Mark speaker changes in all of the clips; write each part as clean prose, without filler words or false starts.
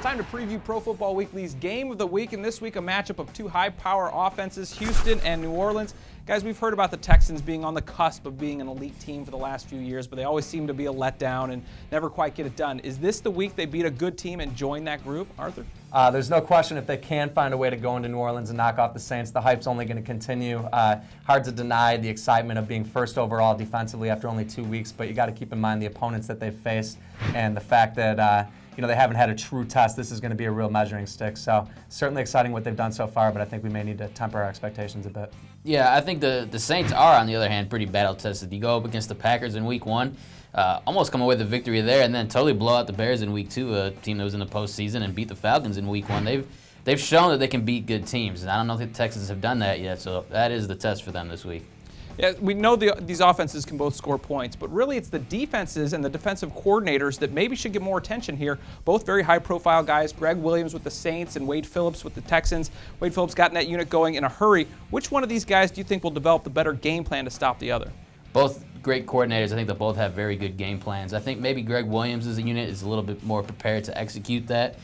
Speaker 1: Time to preview Pro Football Weekly's Game of the Week, and this week a matchup of two high-power offenses, Houston and New Orleans. Guys, we've heard about the Texans being on the cusp of being an elite team for the last few years, but they always seem to be a letdown and never quite get it done. Is this the week they beat a good team and join that group, Arthur?
Speaker 2: There's no question if they can find a way to go into New Orleans and knock off the Saints, the hype's only going to continue. Hard to deny the excitement of being first overall defensively after only 2 weeks, but you got to keep in mind the opponents that they've faced and the fact that they haven't had a true test. This is going to be a real measuring stick. So certainly exciting what they've done so far, but I think we may need to temper our expectations a bit.
Speaker 3: Yeah, I think the Saints are, on the other hand, pretty battle tested. You go up against the Packers in Week 1, almost come away with a victory there, and then totally blow out the Bears in Week 2, a team that was in the postseason, and beat the Falcons in Week 1. They've shown that they can beat good teams, and I don't know if the Texans have done that yet, so that is the test for them this week.
Speaker 1: Yeah, we know these offenses can both score points, but really it's the defenses and the defensive coordinators that maybe should get more attention here. Both very high-profile guys, Greg Williams with the Saints and Wade Phillips with the Texans. Wade Phillips got in that unit going in a hurry. Which one of these guys do you think will develop the better game plan to stop the other?
Speaker 3: Both great coordinators. I think they both have very good game plans. I think maybe Greg Williams as a unit is a little bit more prepared to execute that.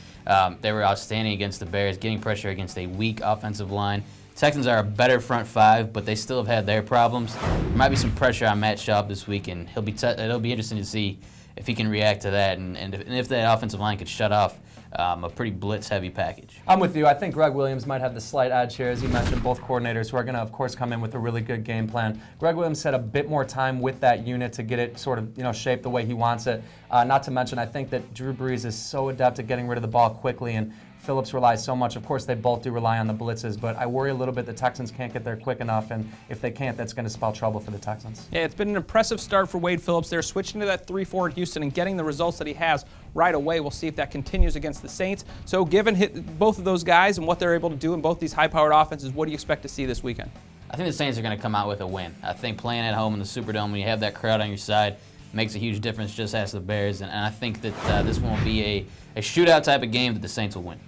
Speaker 3: They were outstanding against the Bears, getting pressure against a weak offensive line. Texans are a better front five, but they still have had their problems. There might be some pressure on Matt Schaub this week, and it'll be interesting to see if he can react to that and if that offensive line could shut off a pretty blitz-heavy package.
Speaker 2: I'm with you. I think Greg Williams might have the slight edge here. As you mentioned, both coordinators who are going to, of course, come in with a really good game plan. Greg Williams had a bit more time with that unit to get it sort of shaped the way he wants it. Not to mention, I think that Drew Brees is so adept at getting rid of the ball quickly, and Phillips relies so much. Of course, they both do rely on the blitzes, but I worry a little bit the Texans can't get there quick enough, and if they can't, that's going to spell trouble for the Texans.
Speaker 1: Yeah, it's been an impressive start for Wade Phillips. They're switching to that 3-4 at Houston and getting the results that he has right away. We'll see if that continues against the Saints. So given both of those guys and what they're able to do in both these high-powered offenses, what do you expect to see this weekend?
Speaker 3: I think the Saints are going to come out with a win. I think playing at home in the Superdome, when you have that crowd on your side, makes a huge difference, just as the Bears, and I think that this one will be a shootout type of game that the Saints will win.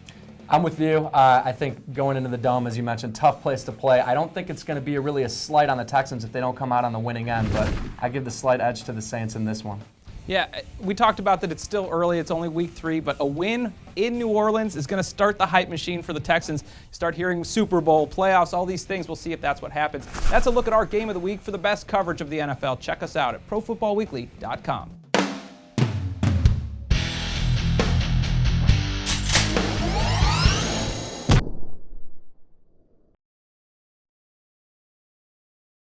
Speaker 2: I'm with you. I think going into the Dome, as you mentioned, tough place to play. I don't think it's going to be really a slight on the Texans if they don't come out on the winning end, but I give the slight edge to the Saints in this one.
Speaker 1: Yeah, we talked about that it's still early. It's only week 3, but a win in New Orleans is going to start the hype machine for the Texans. Start hearing Super Bowl, playoffs, all these things. We'll see if that's what happens. That's a look at our Game of the Week. For the best coverage of the NFL, check us out at ProFootballWeekly.com.